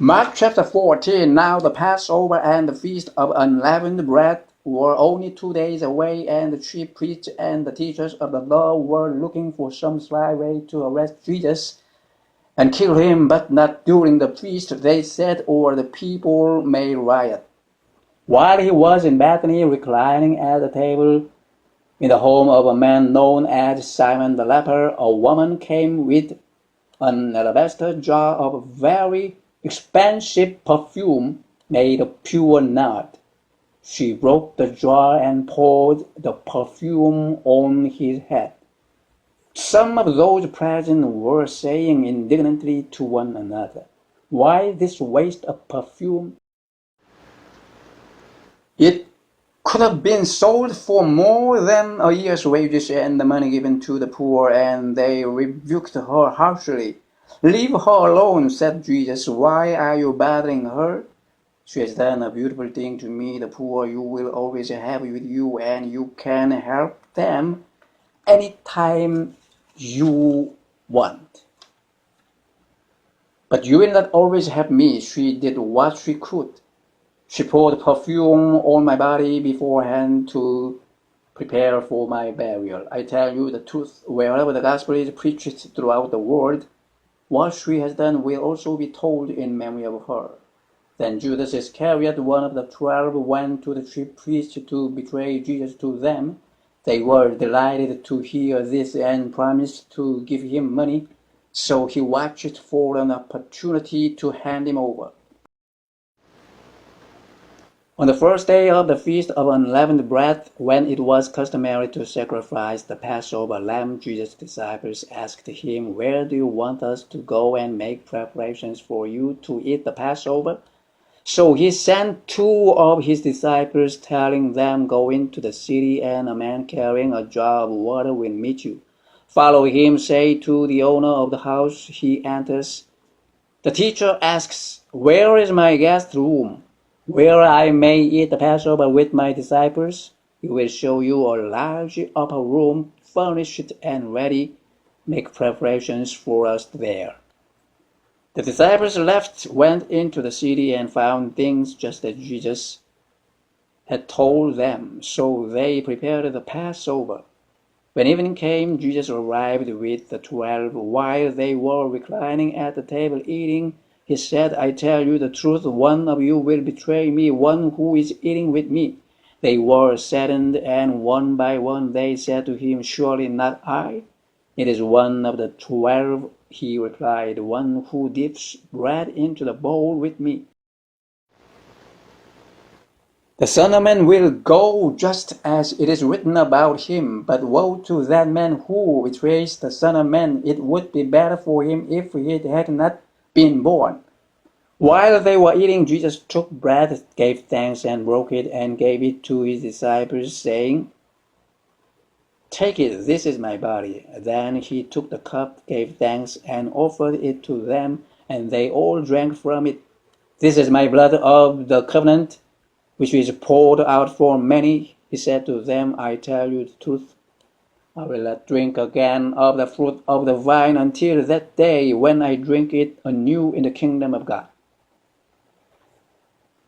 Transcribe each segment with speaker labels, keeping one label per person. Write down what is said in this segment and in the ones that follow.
Speaker 1: Mark chapter 14. Now the Passover and the Feast of Unleavened Bread were only 2 days away, and the chief priests and the teachers of the law were looking for some sly way to arrest Jesus and kill him, but not during the feast, they said, or the people may riot. While he was in Bethany, reclining at the table in the home of a man known as Simon the leper, a woman came with an alabaster jar of very expensive perfume made of pure nard. She broke the jar and poured the perfume on his head. Some of those present were saying indignantly to one another, "Why this waste of perfume? It could have been sold for more than a year's wages and the money given to the poor." And they rebuked her harshly. "Leave her alone," said Jesus. "Why are you bothering her? She has done a beautiful thing to me. The poor you will always have with you, and you can help them anytime you want. But you will not always have me." She did what she could. She poured perfume on my body beforehand to prepare for my burial. I tell you the truth, wherever the gospel is preached throughout the world, what she has done will also be told in memory of her. Then Judas Iscariot, one of the 12, went to the chief priests to betray Jesus to them. They were delighted to hear this and promised to give him money, so he watched for an opportunity to hand him over. On the first day of the Feast of Unleavened Bread, when it was customary to sacrifice the Passover lamb, Jesus' disciples asked him, "Where do you want us to go and make preparations for you to eat the Passover?" So he sent 2 of his disciples, telling them, "Go into the city, and a man carrying a jar of water will meet you. Follow him, say to the owner of the house." He enters. The teacher asks, "Where is my guest room, where I may eat the Passover with my disciples?" "He will show you a large upper room, furnished and ready. Make preparations for us there." The disciples left, went into the city, and found things just as Jesus had told them. So they prepared the Passover. When evening came, Jesus arrived with the 12. While they were reclining at the table eating, he said, "I tell you the truth, one of you will betray me, one who is eating with me." They were saddened, and one by one they said to him, "Surely not I." "It is one of the 12, he replied, "one who dips bread into the bowl with me. The Son of Man will go just as it is written about him, but woe to that man who betrays the Son of Man. It would be better for him if he had not been born." While they were eating, Jesus took bread, gave thanks, and broke it, and gave it to his disciples, saying, "Take it, this is my body." Then he took the cup, gave thanks, and offered it to them, and they all drank from it. "This is my blood of the covenant, which is poured out for many," he said to them. "I tell you the truth, I will not drink again of the fruit of the vine until that day when I drink it anew in the kingdom of God."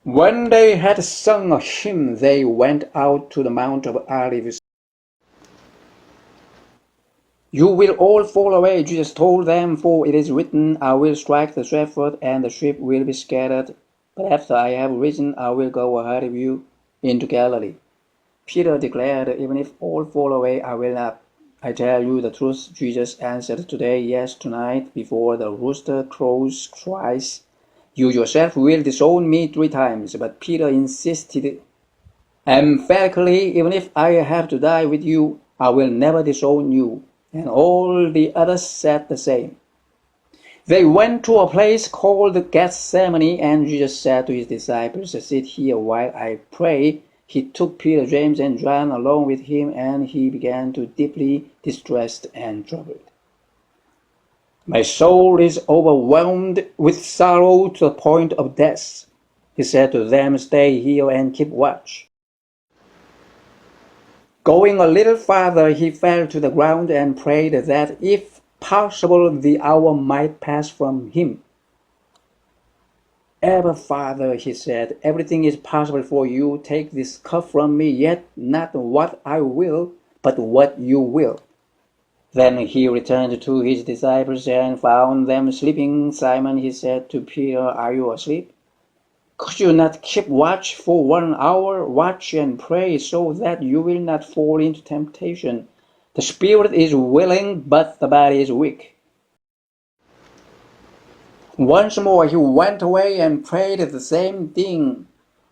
Speaker 1: When they had sung a hymn, they went out to the Mount of Olives. "You will all fall away," Jesus told them, "for it is written, I will strike the shepherd, and the sheep will be scattered. But after I have risen, I will go ahead of you into Galilee." Peter declared, "Even if all fall away, I will not." "I tell you the truth," Jesus answered, "today, yes, tonight, before the rooster crows twice, you yourself will disown me 3 times. But Peter insisted emphatically, "Even if I have to die with you, I will never disown you." And all the others said the same. They went to a place called Gethsemane, and Jesus said to his disciples, "Sit here while I pray." He took Peter, James, and John along with him, and he began to deeply distressed and troubled. "My soul is overwhelmed with sorrow to the point of death," he said to them. "Stay here and keep watch." Going a little farther, he fell to the ground and prayed that, if possible, the hour might pass from him. Abba, Father, he said, everything is possible for you. Take this cup from me, yet not what I will, but what you will. Then he returned to his disciples and found them sleeping. Simon, he said to Peter, are you asleep? Could you not keep watch for 1 hour? Watch and pray so that you will not fall into temptation. The spirit is willing, but the body is weak. Once more he went away and prayed the same thing.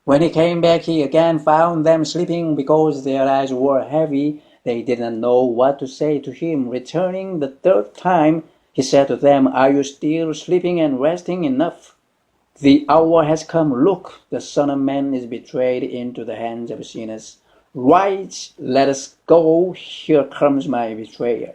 Speaker 1: When he came back, he again found them sleeping because their eyes were heavy. They did not know what to say to him. Returning the third time, he said to them, are you still sleeping and resting enough? The hour has come. Look, the Son of Man is betrayed into the hands of sinners. Rise, let us go. Here comes my betrayer.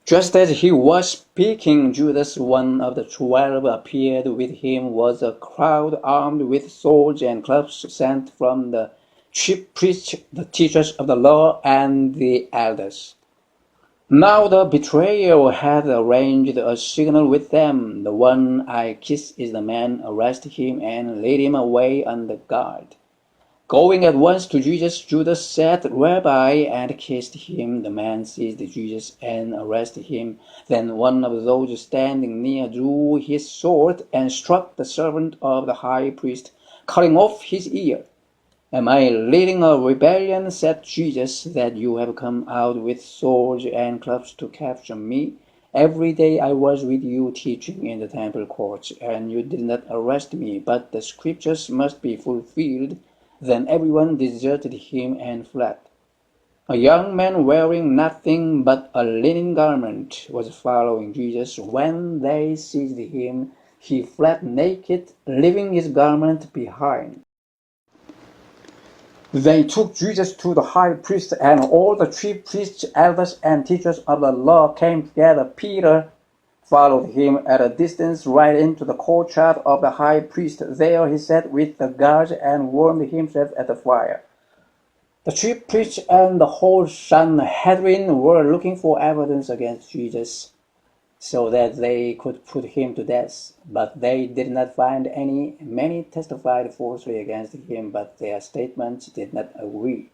Speaker 1: Just as he was speaking, Judas, one of the 12, appeared. With him was a crowd armed with swords and clubs sent from the chief priests, the teachers of the law, and the elders. Now the betrayer had arranged a signal with them. The one I kiss is the man. Arrest him and lead him away under guard. Going at once to Jesus, Judas said, Rabbi, and kissed him. The man seized Jesus and arrested him. Then one of those standing near drew his sword and struck the servant of the high priest, cutting off his ear. Am I leading a rebellion, said Jesus, that you have come out with swords and clubs to capture me? Every day I was with you teaching in the temple courts, and you did not arrest me, but the scriptures must be fulfilled. Then everyone deserted him and fled. A young man wearing nothing but a linen garment was following Jesus. When they seized him, he fled naked, leaving his garment behind. They took Jesus to the high priest, and all the chief priests, elders, and teachers of the law came together. Peter followed him at a distance right into the courtyard of the high priest. There he sat with the guards and warmed himself at the fire. The chief priests and the whole Sanhedrin were looking for evidence against Jesus so that they could put him to death, but they did not find any. Many testified falsely against him, but their statements did not agree.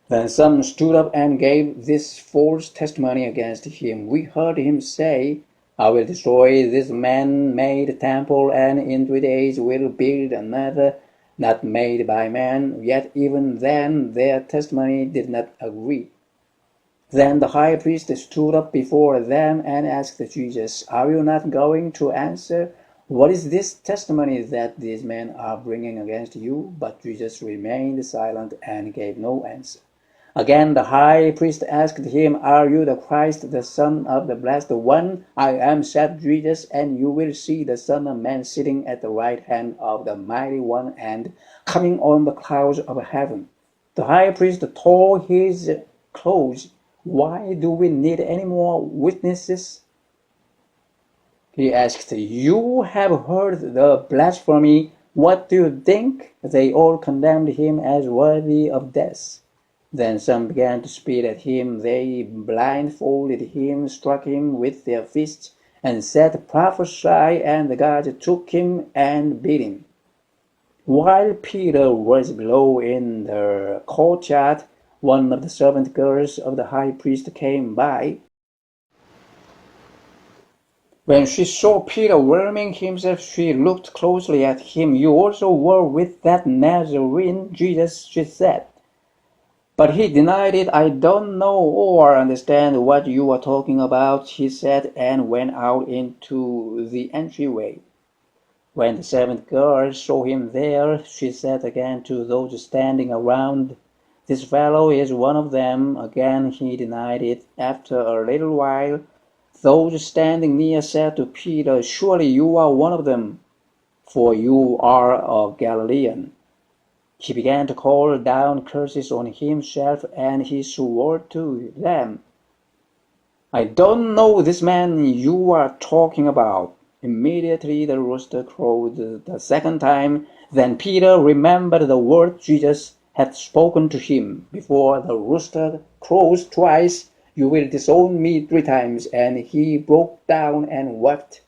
Speaker 1: Then some stood up and gave this false testimony against him. We heard him say, I will destroy this man-made temple, and in 3 days will build another not made by man. Yet even then their testimony did not agree. Then the high priest stood up before them and asked Jesus, Are you not going to answer? What is this testimony that these men are bringing against you? But Jesus remained silent and gave no answer. Again the high priest asked him, Are you the Christ, the Son of the Blessed One? I am, said Jesus, and you will see the Son of Man sitting at the right hand of the Mighty One and coming on the clouds of heaven. The high priest tore his clothes. Why do we need any more witnesses? He asked, You have heard the blasphemy. What do you think? They all condemned him as worthy of death. Then some began to spit at him. They blindfolded him, struck him with their fists, and said, Prophesy, and the guards took him and beat him. While Peter was below in the courtyard, one of the servant girls of the high priest came by. When she saw Peter warming himself, she looked closely at him. You also were with that Nazarene, Jesus, she said. But he denied it. I don't know or understand what you are talking about, he said, and went out into the entryway. When the servant girl saw him there, she said again to those standing around, This fellow is one of them. Again he denied it. After a little while, those standing near said to Peter, Surely you are one of them, for you are a Galilean. He began to call down curses on himself, and he swore to them, I don't know this man you are talking about. Immediately the rooster crowed the second time. Then Peter remembered the word Jesus had spoken to him. Before the rooster crows twice, you will disown me 3 times. And he broke down and wept.